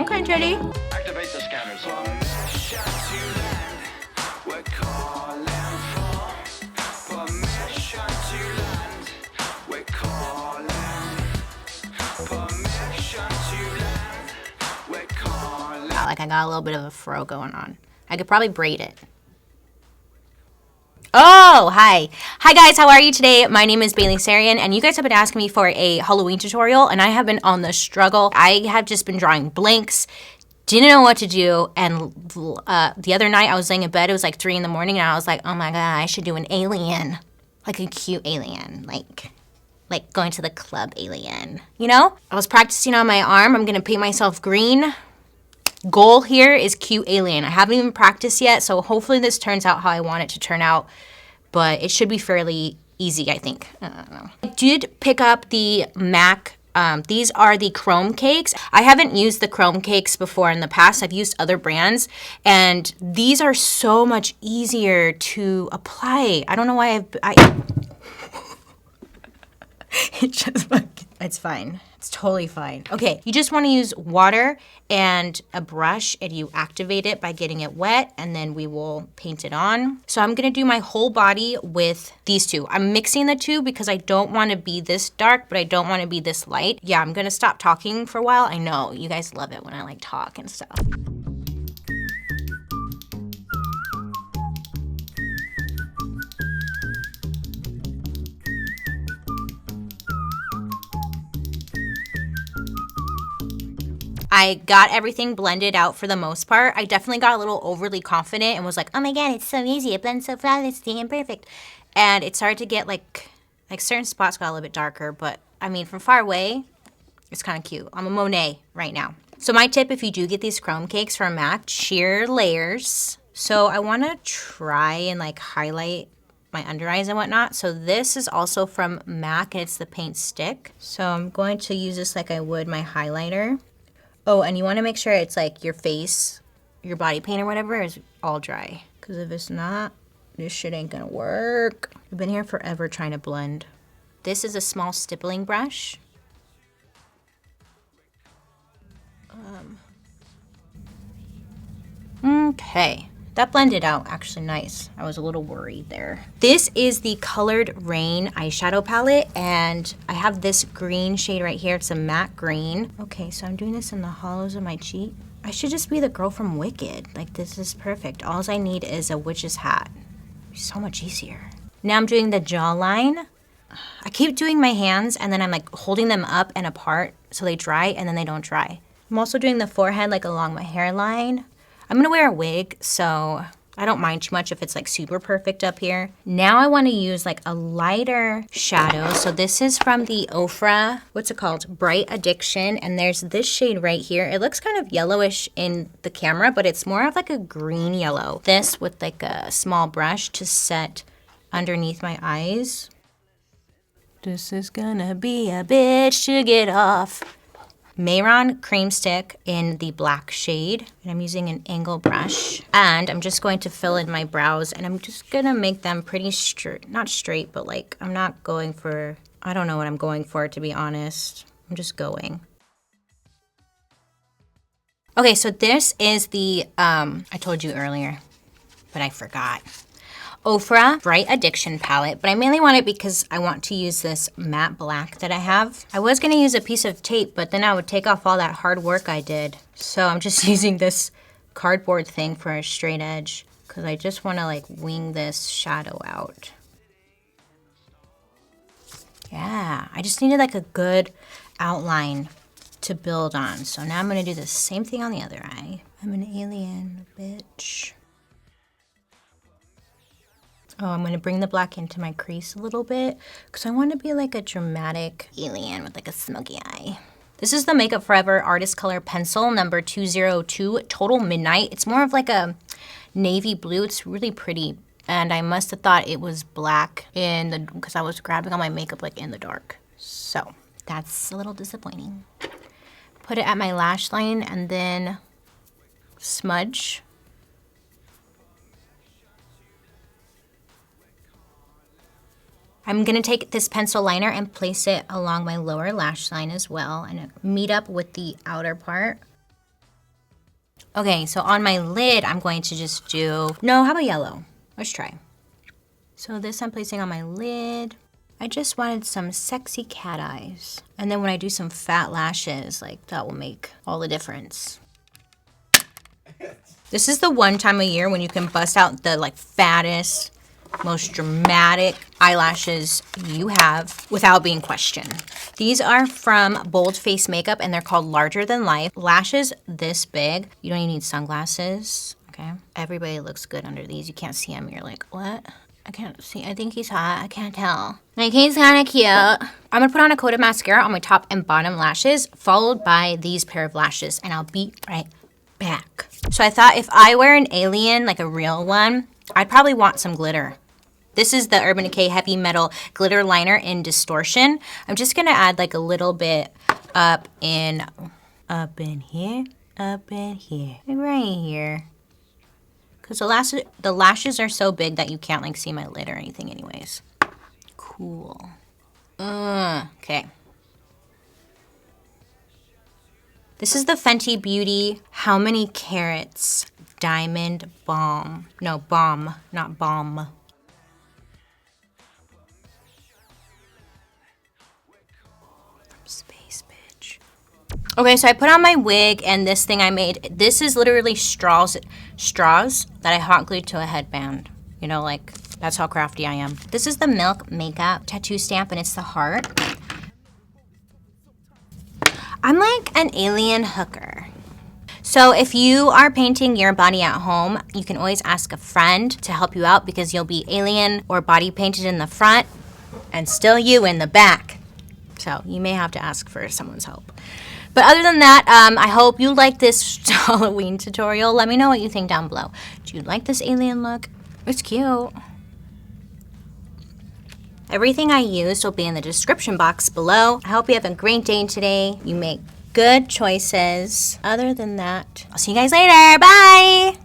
Okay, Teddy. Activate the scanners. Like I got a little bit of a fro going on. I could probably braid it. Oh, hi. Hi guys, how are you today? My name is BaileySarian, and you guys have been asking me for a Halloween tutorial, and I have been on the struggle. I have just been drawing blanks, didn't know what to do, and the other night I was laying in bed, it was like 3 in the morning, and I was like, oh my god, I should do an alien. Like a cute alien, like going to the club alien, you know? I was practicing on my arm. I'm gonna paint myself green. Goal here is cute alien. I haven't even practiced yet, so hopefully this turns out how I want it to turn out, but it should be fairly easy, I think. I don't know. I did pick up the MAC. These are the ChromaCakes. I haven't used the ChromaCakes before in the past. I've used other brands, and these are so much easier to apply. I don't know why it's fine. It's totally fine. Okay, you just want to use water and a brush, and you activate it by getting it wet, and then we will paint it on. So I'm gonna do my whole body with these two. I'm mixing the two because I don't want to be this dark, but I don't want to be this light. Yeah, I'm gonna stop talking for a while. I know, you guys love it when I like talk and stuff. I got everything blended out for the most part. I definitely got a little overly confident and was like, oh my god, it's so easy. It blends so flawlessly and perfect. And it started to get like certain spots got a little bit darker, but I mean, from far away, it's kind of cute. I'm a Monet right now. So my tip, if you do get these ChromaCakes from MAC, sheer layers. So I want to try and like highlight my under eyes and whatnot. So this is also from MAC, and it's the paint stick. So I'm going to use this like I would my highlighter. Oh, and you want to make sure it's like your face, your body paint or whatever is all dry. Because if it's not, this shit ain't gonna work. I've been here forever trying to blend. This is a small stippling brush. Okay. That blended out actually nice. I was a little worried there. This is the Colored Rain eyeshadow palette, and I have this green shade right here. It's a matte green. Okay, so I'm doing this in the hollows of my cheek. I should just be the girl from Wicked. Like, this is perfect. All I need is a witch's hat. So much easier. Now I'm doing the jawline. I keep doing my hands, and then I'm like holding them up and apart so they dry, and then they don't dry. I'm also doing the forehead like along my hairline. I'm gonna wear a wig, so I don't mind too much if it's like super perfect up here. Now I wanna use like a lighter shadow. So this is from the Ofra, what's it called? Bright Addiction. And there's this shade right here. It looks kind of yellowish in the camera, but it's more of like a green yellow. This with like a small brush to set underneath my eyes. This is gonna be a bitch to get off. Mayron cream stick in the black shade, and I'm using an angle brush, and I'm just going to fill in my brows, and I'm just gonna make them pretty straight, not straight, but like I'm not going for, I don't know what I'm going for, to be honest. I'm just going. Okay, so this is the I told you earlier, but I forgot. Ofra Bright Addiction palette, but I mainly want it because I want to use this matte black that I have. I was gonna use a piece of tape, but then I would take off all that hard work I did. So I'm just using this cardboard thing for a straight edge because I just wanna like wing this shadow out. Yeah, I just needed like a good outline to build on. So now I'm gonna do the same thing on the other eye. I'm an alien, bitch. Oh, I'm gonna bring the black into my crease a little bit because I want to be like a dramatic alien with like a smoky eye. This is the Makeup Forever Artist Color Pencil number 202 Total Midnight. It's more of like a navy blue. It's really pretty. And I must have thought it was black because I was grabbing all my makeup like in the dark. So that's a little disappointing. Put it at my lash line and then smudge. I'm gonna take this pencil liner and place it along my lower lash line as well and meet up with the outer part. Okay, so on my lid, I'm going to just do, no, how about yellow? Let's try. So this I'm placing on my lid. I just wanted some sexy cat eyes. And then when I do some fat lashes, like that will make all the difference. This is the one time of year when you can bust out the like fattest, most dramatic eyelashes you have without being questioned. These are from Bold Face Makeup and they're called Larger Than Life. Lashes this big, you don't even need sunglasses, okay? Everybody looks good under these. You can't see them, you're like, what? I can't see, I think he's hot, I can't tell. Like he's kinda cute. I'm gonna put on a coat of mascara on my top and bottom lashes, followed by these pair of lashes, and I'll be right back. So I thought if I wear an alien, like a real one, I'd probably want some glitter. This is the Urban Decay Heavy Metal Glitter Liner in Distortion. I'm just gonna add like a little bit up in here, like right here. Cause the lashes are so big that you can't like see my lid or anything anyways. Cool. Okay. This is the Fenty Beauty How Many Carats Diamond Balm. No, balm, not balm. Space bitch. Okay, so I put on my wig and this thing I made. This is literally straws that I hot glued to a headband. You know, like that's how crafty I am. This is the Milk Makeup tattoo stamp and it's the heart. I'm like an alien hooker. So if you are painting your body at home, you can always ask a friend to help you out because you'll be alien or body painted in the front and still you in the back. So you may have to ask for someone's help. But other than that, I hope you like this Halloween tutorial. Let me know what you think down below. Do you like this alien look? It's cute. Everything I used will be in the description box below. I hope you have a great day today. You make good choices. Other than that, I'll see you guys later. Bye!